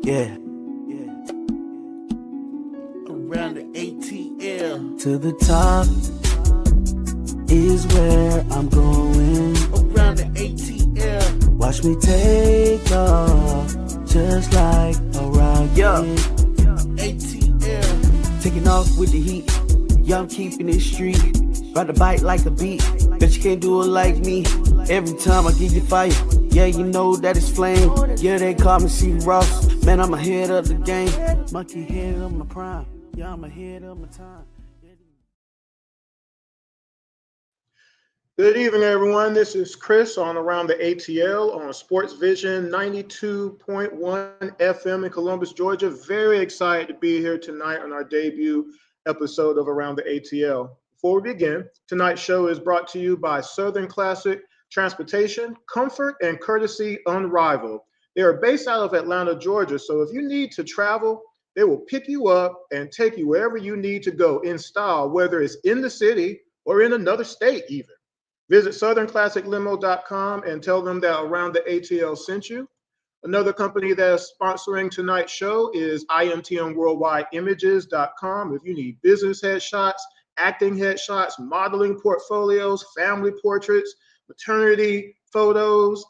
Yeah. Around the ATL. To the top is where I'm going. Around the ATL. Watch me take off just like a rocket. ATL. Taking off with the heat. Yeah, I'm keeping it street. Ride the bike like a beat. Bet you can't do it like me. Every time I give you fire, yeah, you know that it's flame. Yeah, they call me C. Ross. Man, I'm ahead of the game. Monkey head of my prime. Yeah, I'm ahead of my time. Good evening, everyone. This is Chris on Around the ATL on SportsVision 92.1 FM in Columbus, Georgia. Very excited to be here tonight on our debut episode of Around the ATL. Before we begin, tonight's show is brought to you by Southern Classic Transportation, comfort and courtesy unrivaled. They are based out of Atlanta, Georgia, so if you need to travel, they will pick you up and take you wherever you need to go in style, whether it's in the city or in another state even. Visit southernclassiclimo.com and tell them that Around the ATL sent you. Another company that's sponsoring tonight's show is IMTM Worldwide Images.com. If you need business headshots, acting headshots, modeling portfolios, family portraits, maternity photos,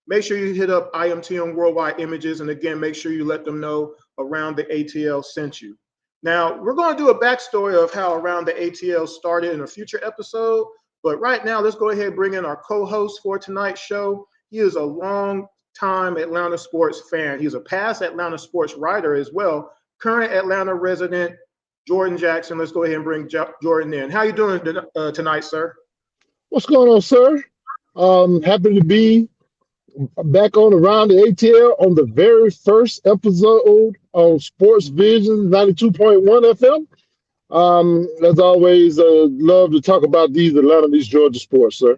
make sure you hit up IMTM Worldwide Images. And again, make sure you let them know Around the ATL sent you. Now, we're going to do a backstory of how Around the ATL started in a future episode. But right now, let's go ahead and bring in our co-host for tonight's show. He is a long-time Atlanta sports fan. He's a past Atlanta sports writer as well. Current Atlanta resident, Jordan Jackson. Let's go ahead and bring Jordan in. How you doing tonight, sir? What's going on, sir? Happy to be back on Around the ATL on the very first episode on SportsVisions 92.1 FM. As always, love to talk about these Atlanta, these Georgia sports, sir.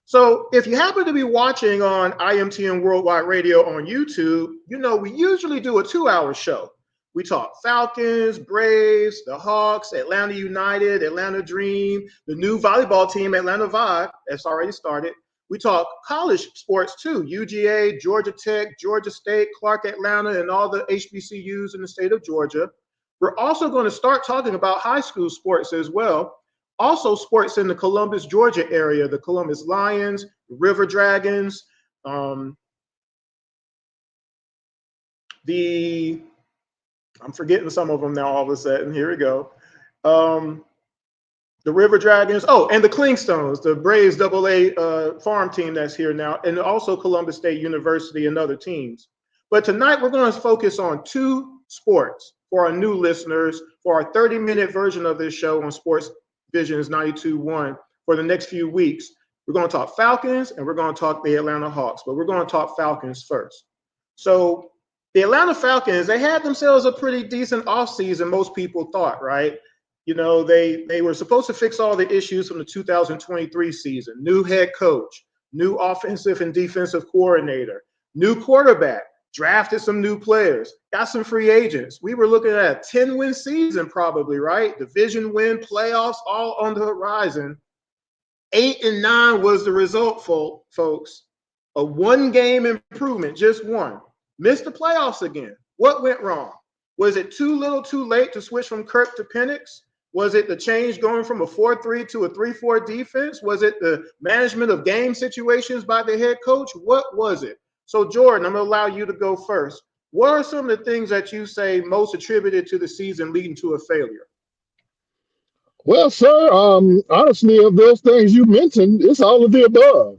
So if you happen to be watching on IMTM Worldwide Radio on YouTube, you know we usually do a 2-hour show. We talk Falcons, Braves, the Hawks, Atlanta United, Atlanta Dream, the new volleyball team, Atlanta Vibe, that's already started. We talk college sports too, UGA, Georgia Tech, Georgia State, Clark Atlanta, and all the HBCUs in the state of Georgia. We're also going to start talking about high school sports as well. Also sports in the Columbus, Georgia area, the Columbus Lions, River Dragons, I'm forgetting some of them now all of a sudden. Here we go. The River Dragons. Oh, and the Clingstones, the Braves AA farm team that's here now, and also Columbus State University and other teams. But tonight we're going to focus on 2 sports for our new listeners for our 30-minute version of this show on SportsVisions 92.1 for the next few weeks. We're going to talk Falcons and we're going to talk the Atlanta Hawks, but we're going to talk Falcons first. So the Atlanta Falcons, they had themselves a pretty decent offseason, most people thought, right? You know, they were supposed to fix all the issues from the 2023 season. New head coach, new offensive and defensive coordinator, new quarterback, drafted some new players, got some free agents. We were looking at a 10-win season probably, right? Division win, playoffs, all on the horizon. 8-9 was the result, folks. A 1-game improvement, just one. Missed the playoffs again. What went wrong? Was it too little too late to switch from Kirk to Penix? Was it the change going from a 4-3 to a 3-4 defense? Was it the management of game situations by the head coach? What was it? So, Jordan, I'm going to allow you to go first. What are some of the things that you say most attributed to the season leading to a failure? Well, sir, honestly, of those things you mentioned, it's all of the above.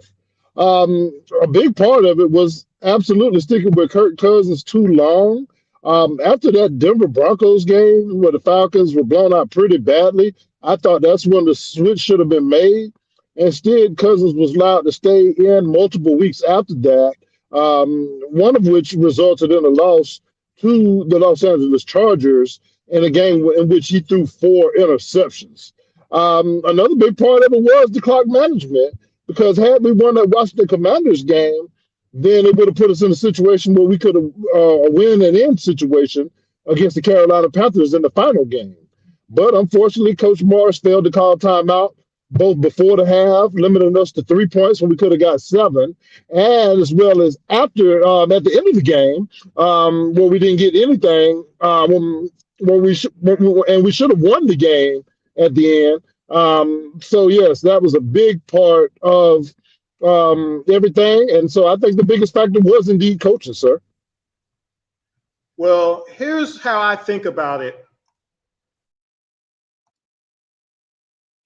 A big part of it was absolutely sticking with Kirk Cousins too long. After that Denver Broncos game where the Falcons were blown out pretty badly, I thought that's when the switch should have been made. Instead, Cousins was allowed to stay in multiple weeks after that, one of which resulted in a loss to the Los Angeles Chargers in a game in which he threw 4 interceptions. Another big part of it was the clock management, because had we won that Washington Commanders game, then it would have put us in a situation where we could have a win and end situation against the Carolina Panthers in the final game. But unfortunately, Coach Morris failed to call timeout both before the half, limiting us to 3 points when we could have got 7, and as well as after at the end of the game, where we didn't get anything, when we should have won the game at the end. So yes, that was a big part of everything, and so I think the biggest factor was indeed coaching, sir. Well, here's how I think about it.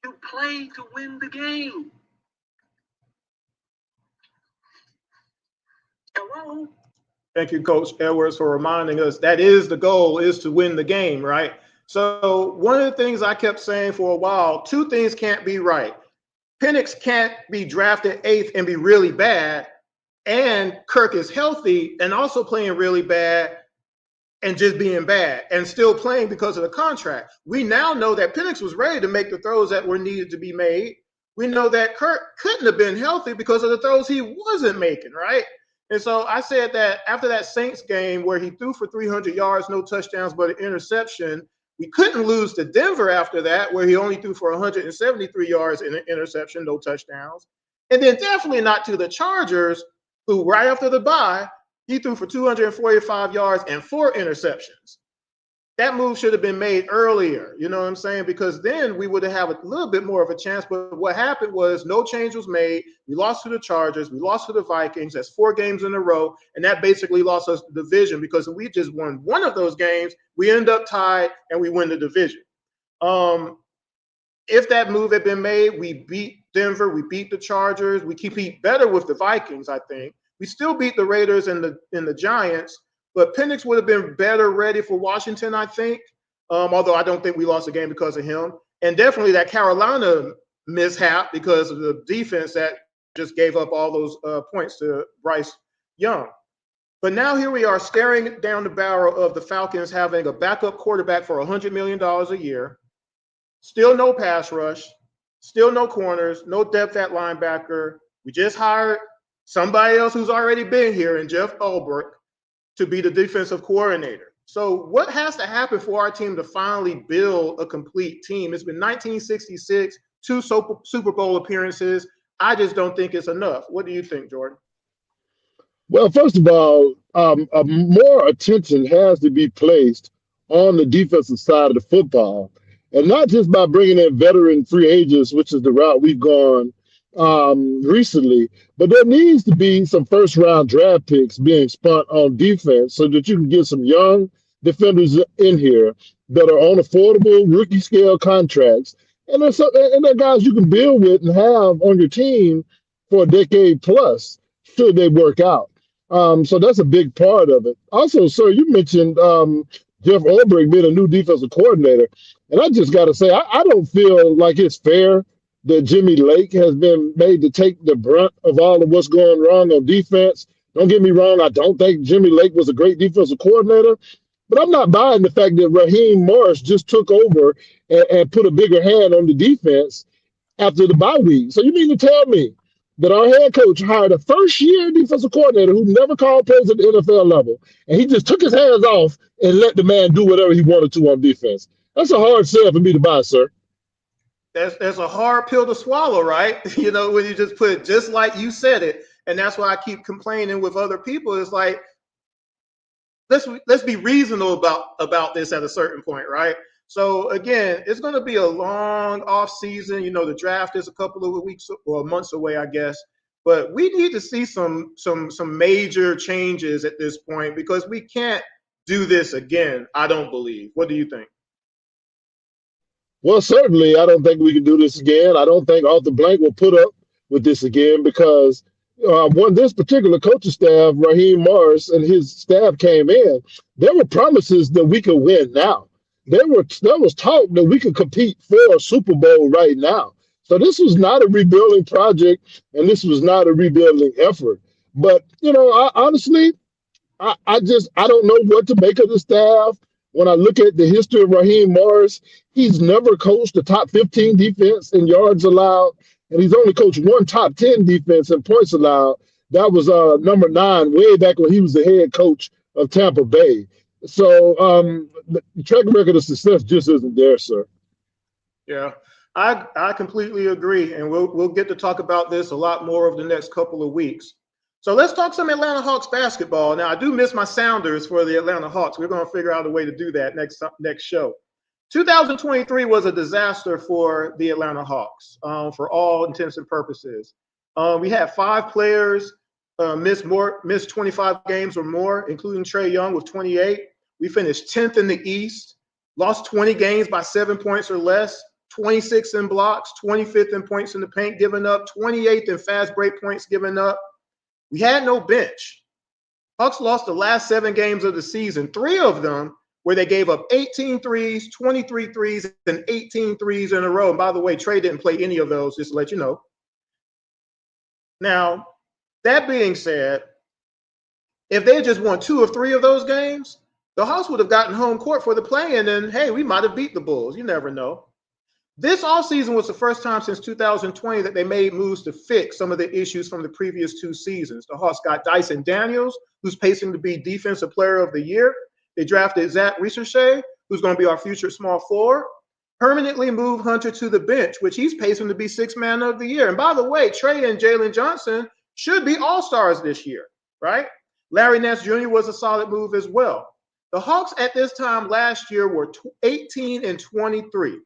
You play to win the game. Hello? Thank you, Coach Edwards, for reminding us that is the goal, is to win the game, right? So one of the things I kept saying for a while, 2 things can't be right. Penix can't be drafted 8th and be really bad, and Kirk is healthy and also playing really bad and just being bad and still playing because of the contract. We now know that Penix was ready to make the throws that were needed to be made. We know that Kirk couldn't have been healthy because of the throws he wasn't making, right? And so I said that after that Saints game where he threw for 300 yards, no touchdowns, but an interception, we couldn't lose to Denver after that, where he only threw for 173 yards and an interception, no touchdowns. And then definitely not to the Chargers, who right after the bye, he threw for 245 yards and 4 interceptions. That move should have been made earlier, you know what I'm saying? Because then we would have a little bit more of a chance. But what happened was no change was made. We lost to the Chargers. We lost to the Vikings. That's 4 games in a row. And that basically lost us the division, because if we just won one of those games, we end up tied and we win the division. If that move had been made, we beat Denver. We beat the Chargers. We compete better with the Vikings, I think. We still beat the Raiders and the Giants. But Penix would have been better ready for Washington, I think, although I don't think we lost the game because of him. And definitely that Carolina mishap because of the defense that just gave up all those points to Bryce Young. But now here we are staring down the barrel of the Falcons having a backup quarterback for $100 million a year, still no pass rush, still no corners, no depth at linebacker. We just hired somebody else who's already been here in Jeff Ulbrich to be the defensive coordinator. So what has to happen for our team to finally build a complete team? It's been 1966, 2 Super Bowl appearances. I just don't think it's enough. What do you think, Jordan? Well, first of all, more attention has to be placed on the defensive side of the football, and not just by bringing in veteran free agents, which is the route we've gone recently, but there needs to be some first-round draft picks being spent on defense so that you can get some young defenders in here that are on affordable rookie-scale contracts, and they're guys you can build with and have on your team for a decade plus should they work out. So that's a big part of it. Also, sir, you mentioned Jeff Ulbrich being a new defensive coordinator, and I just got to say, I don't feel like it's fair that Jimmy Lake has been made to take the brunt of all of what's going wrong on defense. Don't get me wrong, I don't think Jimmy Lake was a great defensive coordinator, but I'm not buying the fact that Raheem Morris just took over and put a bigger hand on the defense after the bye week. So you mean to tell me that our head coach hired a first-year defensive coordinator who never called plays at the NFL level, and he just took his hands off and let the man do whatever he wanted to on defense? That's a hard sell for me to buy, sir. That's a hard pill to swallow, right? You know, when you just put it just like you said it. And that's why I keep complaining with other people. It's like, let's be reasonable about this at a certain point, right? So again, it's going to be a long off season. You know, the draft is a couple of weeks or months away, I guess. But we need to see some major changes at this point, because we can't do this again, I don't believe. What do you think? Well, certainly, I don't think we can do this again. I don't think Arthur Blank will put up with this again, because when this particular coaching staff, Raheem Morris and his staff came in, there were promises that we could win now. There was talk that we could compete for a Super Bowl right now. So this was not a rebuilding project, and this was not a rebuilding effort. But, you know, honestly, I don't know what to make of the staff. When I look at the history of Raheem Morris, he's never coached a top 15 defense in yards allowed, and he's only coached one top 10 defense in points allowed. That was number 9, way back when he was the head coach of Tampa Bay. So the track record of success just isn't there, sir. Yeah, I completely agree, and we'll get to talk about this a lot more over the next couple of weeks. So let's talk some Atlanta Hawks basketball. Now, I do miss my Sounders for the Atlanta Hawks. We're going to figure out a way to do that next show. 2023 was a disaster for the Atlanta Hawks for all intents and purposes. We had 5 players miss 25 games or more, including Trae Young with 28. We finished 10th in the East, lost 20 games by 7 points or less, 26th in blocks, 25th in points in the paint given up, 28th in fast break points given up. We had no bench. Hawks lost the last 7 games of the season, 3 of them where they gave up 18 threes, 23 threes, and 18 threes in a row. And by the way, Trae didn't play any of those, just to let you know. Now, that being said, if they just won 2 or 3 of those games, the Hawks would have gotten home court for the play-in, and hey, we might have beat the Bulls. You never know. This offseason was the first time since 2020 that they made moves to fix some of the issues from the previous 2 seasons. The Hawks got Dyson Daniels, who's pacing to be Defensive Player of the Year. They drafted Zach Ricochet, who's going to be our future small forward. Permanently moved Hunter to the bench, which he's pacing to be 6th Man of the Year. And by the way, Trae and Jalen Johnson should be all-stars this year, right? Larry Nance Jr. was a solid move as well. The Hawks at this time last year were 18 and 23.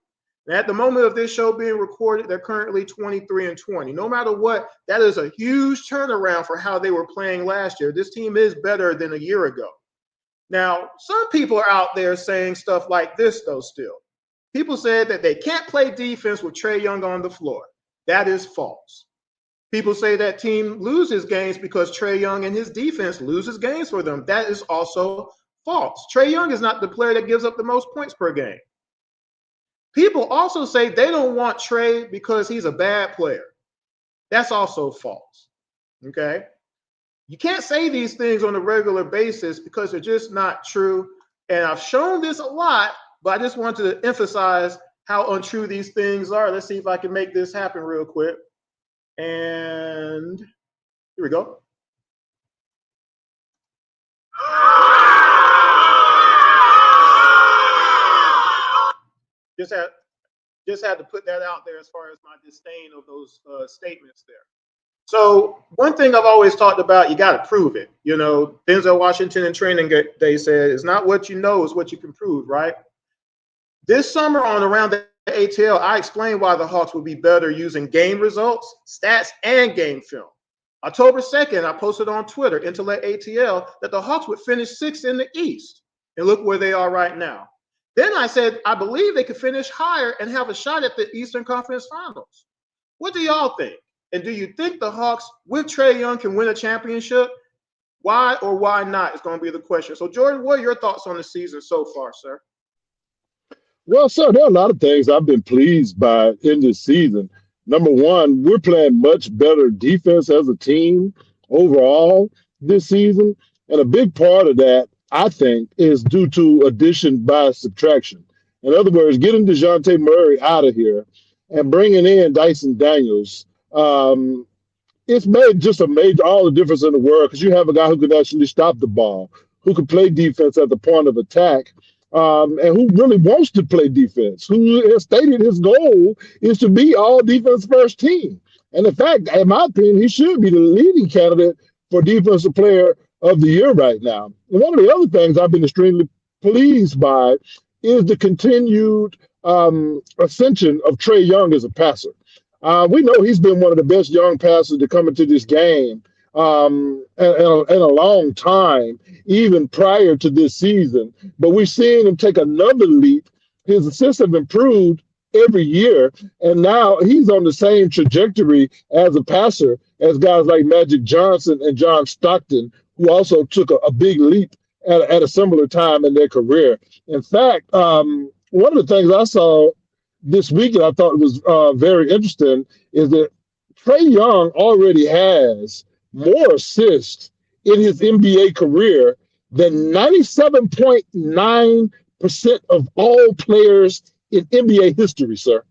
And at the moment of this show being recorded, they're currently 23 and 20. No matter what, that is a huge turnaround for how they were playing last year. This team is better than a year ago. Now, some people are out there saying stuff like this, though, still. People said that they can't play defense with Trae Young on the floor. That is false. People say that team loses games because Trae Young and his defense loses games for them. That is also false. Trae Young is not the player that gives up the most points per game. People also say they don't want Trae because he's a bad player. That's also false. Okay? You can't say these things on a regular basis because they're just not true. And I've shown this a lot, but I just wanted to emphasize how untrue these things are. Let's see if I can make this happen real quick. And here we go. Just had to put that out there as far as my disdain of those statements there. So one thing I've always talked about, you got to prove it. You know, Denzel Washington in training day said, it's not what you know, it's what you can prove, right? This summer on Around the ATL, I explained why the Hawks would be better using game results, stats, and game film. October 2nd, I posted on Twitter, Intellect ATL, that the Hawks would finish 6th in the East. And look where they are right now. Then I said, I believe they could finish higher and have a shot at the Eastern Conference Finals. What do y'all think? And do you think the Hawks with Trae Young can win a championship? Why or why not is going to be the question. So, Jordan, what are your thoughts on the season so far, sir? Well, sir, there are a lot of things I've been pleased by in this season. Number one, we're playing much better defense as a team overall this season. And a big part of that, I think, is due to addition by subtraction. In other words, getting DeJounte Murray out of here and bringing in Dyson Daniels, it's made just all the difference in the world because you have a guy who can actually stop the ball, who can play defense at the point of attack, and who really wants to play defense, who has stated his goal is to be all defense first team. And in fact, in my opinion, he should be the leading candidate for Defensive Player of the Year right now. And one of the other things I've been extremely pleased by is the continued ascension of Trae Young as a passer. We know he's been one of the best young passers to come into this game in a long time, even prior to this season. But we're seeing him take another leap. His assists have improved every year, and now he's on the same trajectory as a passer as guys like Magic Johnson and John Stockton, who also took a big leap at a similar time in their career. In fact, one of the things I saw this weekend I thought was very interesting is that Trae Young already has more assists in his NBA career than 97.9% of all players in NBA history, sir.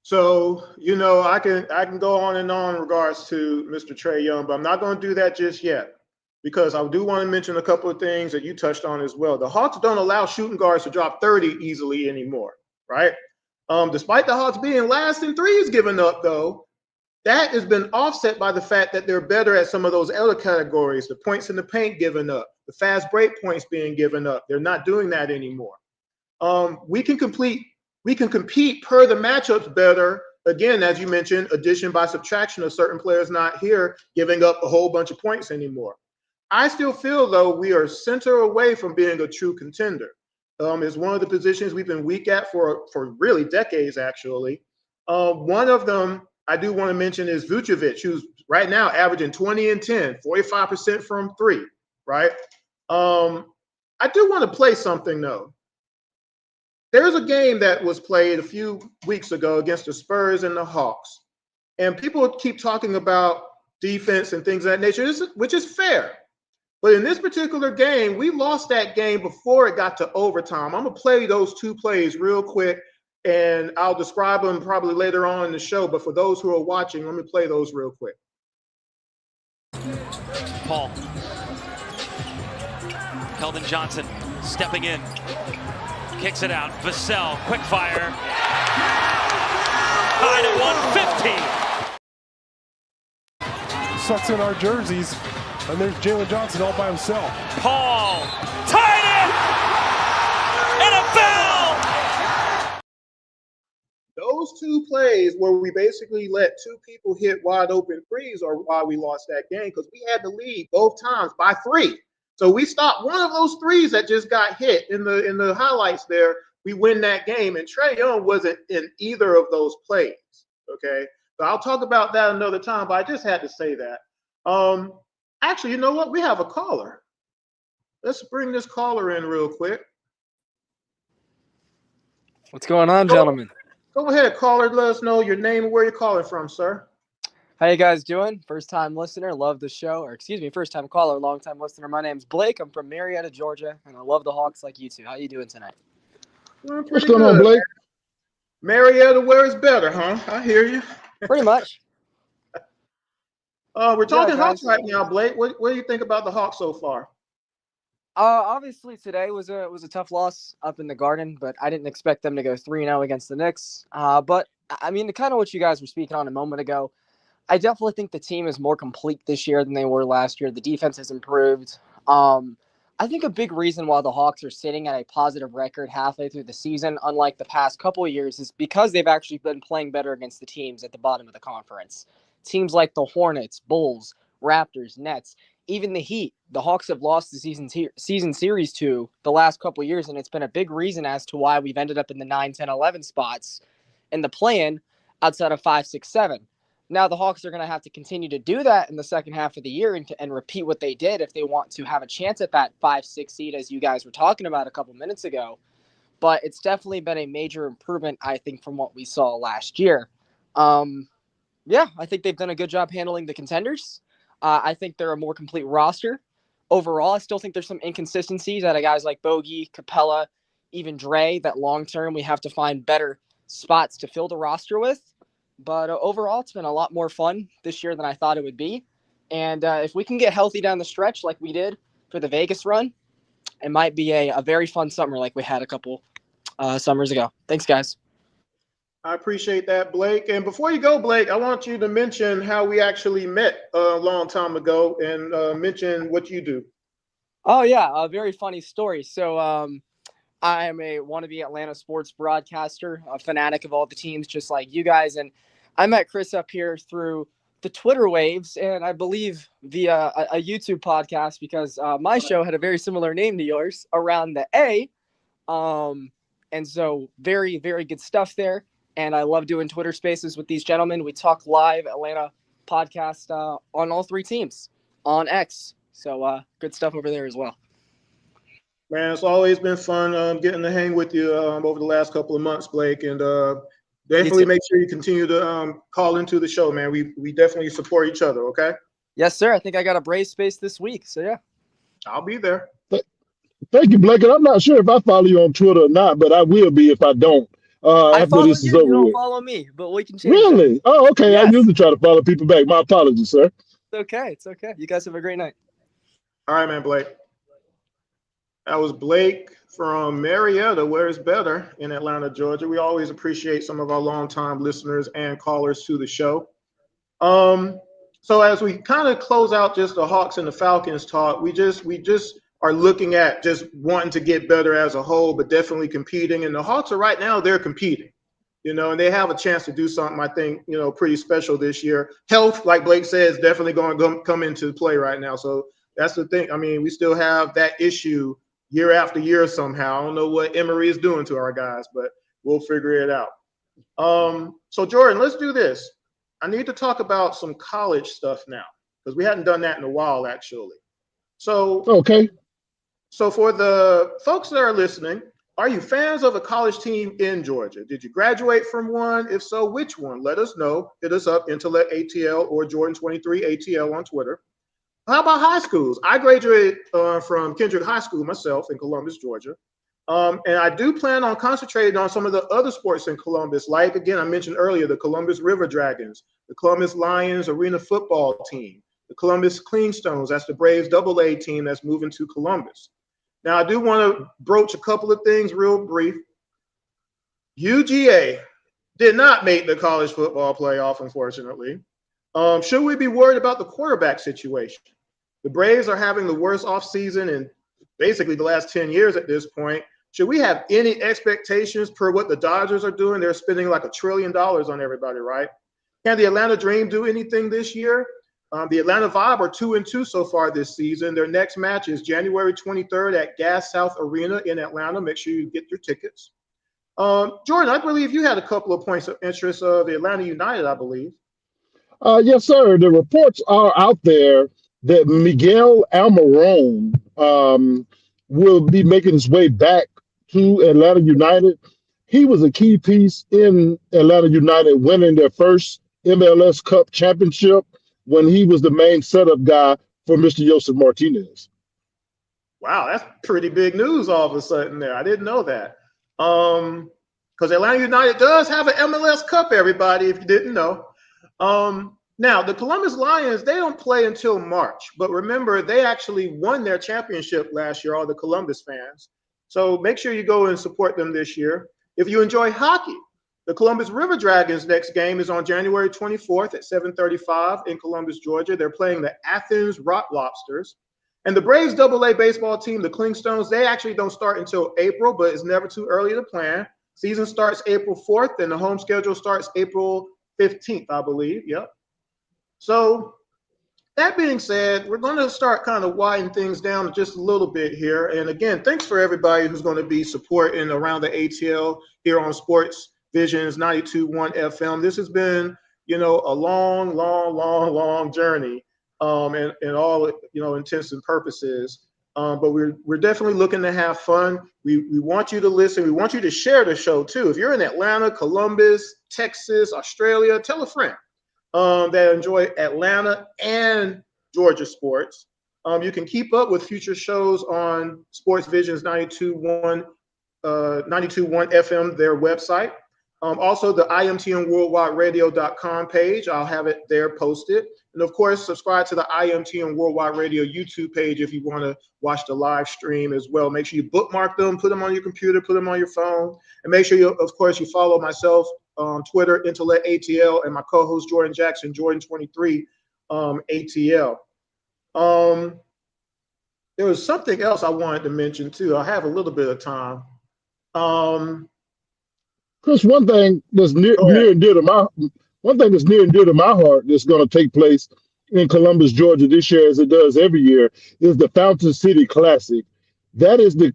So, you know, I can go on and on in regards to Mr. Trae Young, but I'm not going to do that just yet because I do want to mention a couple of things that you touched on as well. The Hawks don't allow shooting guards to drop 30 easily anymore, right? Despite the Hawks being last in threes given up, though, that has been offset by the fact that they're better at some of those other categories, the points in the paint given up, the fast break points being given up. They're not doing that anymore. We can compete per the matchups better. Again, as you mentioned, addition by subtraction of certain players not here, giving up a whole bunch of points anymore. I still feel, though, we are center away from being a true contender. It's one of the positions we've been weak at for really decades, actually. One of them I do want to mention is Vucevic, who's right now averaging 20 and 10, 45% from three, right? I do want to play something, though. There's a game that was played a few weeks ago against the Spurs and the Hawks, and people keep talking about defense and things of that nature, which is fair. But in this particular game, we lost that game before it got to overtime. I'm going to play those two plays real quick, and I'll describe them probably later on in the show. But for those who are watching, let me play those real quick. Paul. Keldon Johnson stepping in. Kicks it out. Vassell, quick fire. Tied at 150. Sucks in our jerseys, and there's Jalen Johnson all by himself. Paul, tied it! And a foul! Those two plays where we basically let two people hit wide open threes are why we lost that game, because we had the lead both times by 3. So we stopped one of those threes that just got hit in the highlights there. We win that game, and Trae Young wasn't in either of those plays. Okay, so I'll talk about that another time, but I just had to say that. Actually, you know what? We have a caller. Let's bring this caller in real quick. What's going on, gentlemen? Go ahead, caller. Let us know your name and where you're calling from, sir. How you guys doing? First-time listener, love the show. Or excuse me, first-time caller, long-time listener. My name's Blake. I'm from Marietta, Georgia, and I love the Hawks like you two. How you doing tonight? What's going on, Blake? Marietta, where is better, huh? I hear you. Pretty much. We're talking Yeah, Hawks guys. right now, Blake. What do you think about the Hawks so far? Obviously today was a tough loss up in the Garden, but I didn't expect them to go 3-0 against the Knicks. But I mean, kind of what you guys were speaking on a moment ago, I definitely think the team is more complete this year than they were last year. The defense has improved. I think a big reason why the Hawks are sitting at a positive record halfway through the season, unlike the past couple of years, is because they've actually been playing better against the teams at the bottom of the conference. Teams like the Hornets, Bulls, Raptors, Nets, even the Heat. The Hawks have lost the season series to the last couple of years, and it's been a big reason as to why we've ended up in the 9, 10, 11 spots in the play-in outside of 5, 6, 7. Now the Hawks are going to have to continue to do that in the second half of the year and repeat what they did if they want to have a chance at that 5, 6 seed, as you guys were talking about a couple minutes ago. But it's definitely been a major improvement, I think, from what we saw last year. Yeah, I think they've done a good job handling the contenders. I think they're a more complete roster. Overall, I still think there's some inconsistencies out of guys like Bogey, Capella, even Dre, that long-term we have to find better spots to fill the roster with. But overall, it's been a lot more fun this year than I thought it would be. And if we can get healthy down the stretch like we did for the Vegas run, it might be a very fun summer like we had a couple summers ago. Thanks, guys. I appreciate that, Blake. And before you go, Blake, I want you to mention how we actually met a long time ago and mention what you do. Oh, yeah, a very funny story. So I am a wannabe Atlanta sports broadcaster, a fanatic of all the teams, just like you guys. And I met Chris up here through the Twitter waves, and I believe via a YouTube podcast, because my show had a very similar name to yours, Around the A. And so very, very good stuff there. And I love doing Twitter spaces with these gentlemen. We talk live Atlanta podcast on all 3 teams on X. So good stuff over there as well. Man, it's always been fun getting to hang with you over the last couple of months, Blake. And definitely make sure you continue to call into the show, man. We definitely support each other, okay? Yes, sir. I think I got a Brave space this week. So, yeah. I'll be there. Thank you, Blake. And I'm not sure if I follow you on Twitter or not, but I will be if I don't. I After follow this you. is You over don't with. follow me, but we can change Really? that. Oh, okay. Yes. I usually try to follow people back. My apologies, sir. It's okay. It's okay. You guys have a great night. All right, man, Blake. That was Blake from Marietta, where it's better in Atlanta, Georgia. We always appreciate some of our longtime listeners and callers to the show. So as we kind of close out just the Hawks and the Falcons talk, we just are looking at just wanting to get better as a whole, but definitely competing. And the Hawks are right now, they're competing, and they have a chance to do something, I think, pretty special this year. Health, like Blake said, is definitely going to come into play right now. So that's the thing. I mean, we still have that issue year after year somehow. I don't know what Emory is doing to our guys, but we'll figure it out. So Jordan, let's do this. I need to talk about some college stuff now because we hadn't done that in a while, actually. So, okay. So for the folks that are listening, are you fans of a college team in Georgia? Did you graduate from one? If so, which one? Let us know. Hit us up, Intellect ATL or Jordan23 ATL on Twitter. How about high schools? I graduated from Kendrick High School myself in Columbus, Georgia. And I do plan on concentrating on some of the other sports in Columbus, like, again, I mentioned earlier, the Columbus River Dragons, the Columbus Lions Arena football team, the Columbus Clingstones, that's the Braves AA team that's moving to Columbus. Now, I do want to broach a couple of things real brief. UGA did not make the college football playoff, unfortunately. Should we be worried about the quarterback situation? The Braves are having the worst offseason in basically the last 10 years at this point. Should we have any expectations per what the Dodgers are doing? They're spending like $1 trillion on everybody, right? Can the Atlanta Dream do anything this year? The Atlanta Vibe are 2-2 so far this season. Their next match is January 23rd at Gas South Arena in Atlanta. Make sure you get your tickets. Jordan, I believe you had a couple of points of interest of the Atlanta United, I believe. Yes, sir. The reports are out there that Miguel Almiron will be making his way back to Atlanta United. He was a key piece in Atlanta United winning their first MLS Cup championship when he was the main setup guy for Mr. Joseph Martinez. Wow, that's pretty big news all of a sudden there. I didn't know that. Because Atlanta United does have an MLS Cup, everybody, if you didn't know. Now, the Columbus Lions, they don't play until March. But remember, they actually won their championship last year, all the Columbus fans. So make sure you go and support them this year. If you enjoy hockey, the Columbus River Dragons' next game is on January 24th at 7:35 in Columbus, Georgia. They're playing the Athens Rock Lobsters. And the Braves AA baseball team, the Clingstones, they actually don't start until April, but it's never too early to plan. Season starts April 4th, and the home schedule starts April 15th, I believe. Yep. So that being said, we're going to start kind of winding things down just a little bit here. And again, thanks for everybody who's going to be supporting around the ATL here on SportsVisions 92.1 FM. This has been, a long journey in all, intents and purposes. But we're definitely looking to have fun. We want you to listen. We want you to share the show too. If you're in Atlanta, Columbus, Texas, Australia, tell a friend that enjoy Atlanta and Georgia sports. You can keep up with future shows on SportsVisions 92.1 FM, their website. Also, the IMTM worldwideradio.com page. I'll have it there posted. And of course, subscribe to the IMTM Worldwide Radio YouTube page if you want to watch the live stream as well. Make sure you bookmark them, put them on your computer, put them on your phone. And make sure, you follow myself on Twitter, Intellect ATL, and my co-host Jordan Jackson, Jordan23 ATL. There was something else I wanted to mention too. I have a little bit of time. Chris, one thing that's near and dear to my heart that's going to take place in Columbus, Georgia this year, as it does every year, is the Fountain City Classic. That is the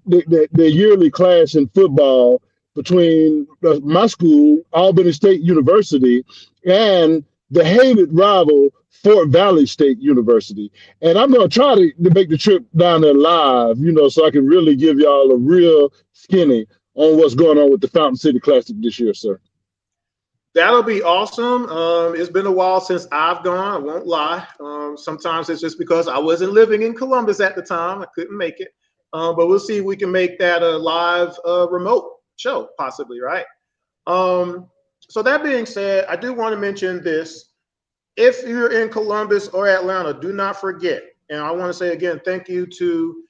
yearly clash in football between my school, Albany State University, and the hated rival Fort Valley State University. And I'm going to try to make the trip down there live, so I can really give y'all a real skinny on what's going on with the Fountain City Classic this year, sir. That'll be awesome. It's been a while since I've gone. I won't lie. Sometimes it's just because I wasn't living in Columbus at the time. I couldn't make it. But we'll see if we can make that a live remote show, possibly, right? So that being said, I do want to mention this. If you're in Columbus or Atlanta, do not forget. And I want to say again, thank you to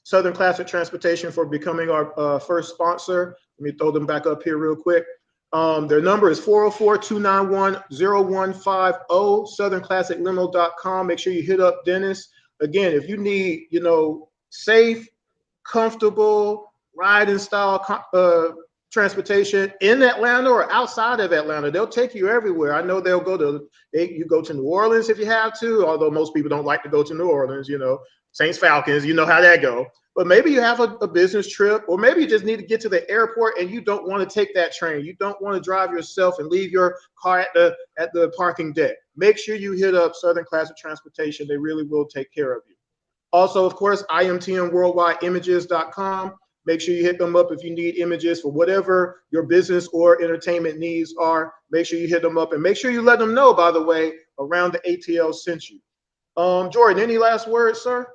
Southern Classic Transportation for becoming our first sponsor. Let me throw them back up here real quick. Their number is 404-291-0150, southernclassiclimo.com. Make sure you hit up Dennis. Again, if you need, safe, comfortable, ride-in style transportation in Atlanta or outside of Atlanta, they'll take you everywhere. I know you go to New Orleans if you have to, although most people don't like to go to New Orleans, Saints Falcons, you know how that go. But maybe you have a business trip, or maybe you just need to get to the airport and you don't want to take that train. You don't want to drive yourself and leave your car at the parking deck. Make sure you hit up Southern Classic Transportation. They really will take care of you. Also, of course, IMTM worldwideimages.com. Make sure you hit them up if you need images for whatever your business or entertainment needs are. Make sure you hit them up, and make sure you let them know, by the way, around the ATL sent you. Jordan, any last words, sir?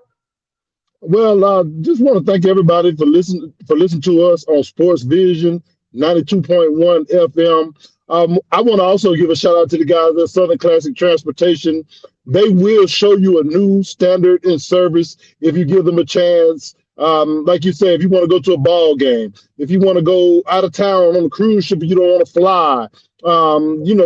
Well, just want to thank everybody for listening to us on Sports Vision 92.1 FM. I want to also give a shout out to the guys at Southern Classic Transportation. They will show you a new standard in service if you give them a chance. Like you said, if you want to go to a ball game, if you want to go out of town on a cruise ship, and you don't want to fly,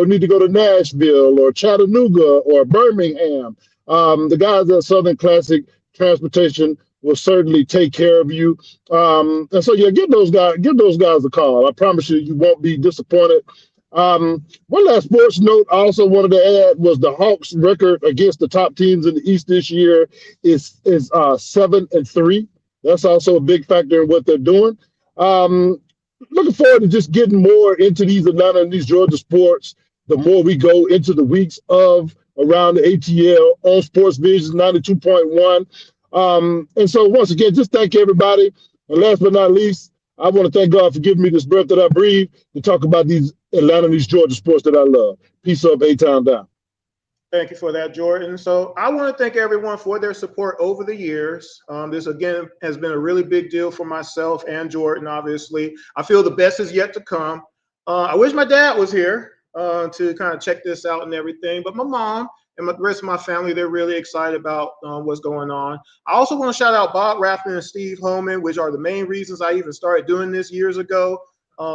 need to go to Nashville or Chattanooga or Birmingham. The guys at Southern Classic Transportation will certainly take care of you. And so, yeah, give those guys a call. I promise you, you won't be disappointed. One last sports note I also wanted to add was the Hawks' record against the top teams in the East this year is 7-3. That's also a big factor in what they're doing. Looking forward to just getting more into these Atlanta and these Georgia sports the more we go into the weeks of around the ATL on Sports Visions 92.1. And so once again, just thank everybody. And last but not least, I want to thank God for giving me this breath that I breathe to talk about these Atlanta and these Georgia sports that I love. Peace up, A-Town down. Thank you for that, Jordan. So I want to thank everyone for their support over the years. This, again, has been a really big deal for myself and Jordan, obviously. I feel the best is yet to come. I wish my dad was here to kind of check this out and everything, but my mom and the rest of my family, they're really excited about what's going on. I also want to shout out Bob Raffin and Steve Holman, which are the main reasons I even started doing this years ago.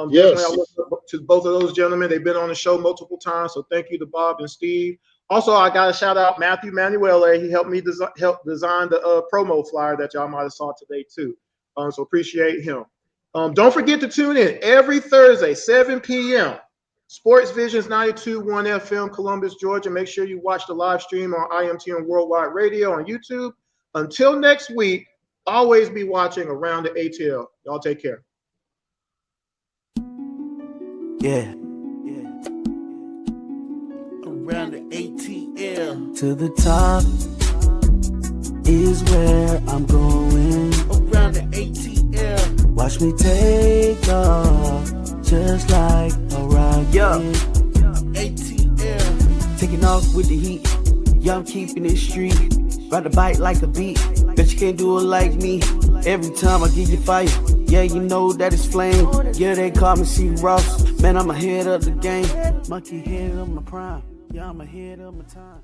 Yes. I look to both of those gentlemen. They've been on the show multiple times, so thank you to Bob and Steve. Also, I got to shout out Matthew Manuele. He helped me help design the promo flyer that y'all might have saw today too. So appreciate him. Don't forget to tune in every Thursday, 7 p.m. Sports Visions 92.1 FM, Columbus, Georgia. Make sure you watch the live stream on IMTM Worldwide Radio on YouTube. Until next week, always be watching Around the ATL. Y'all take care. Yeah. Around the ATL. To the top is where I'm going. Around the ATL. Watch me take off, just like a rocket. ATL. Taking off with the heat. Yeah, I'm keeping it street. Ride the bike like a beat. Bet you can't do it like me. Every time I give you fire, yeah, you know that it's flame. Yeah, they call me C. Ross. Man, I'm ahead of the game. Monkey head of my prime. Yeah, I'm ahead of my time.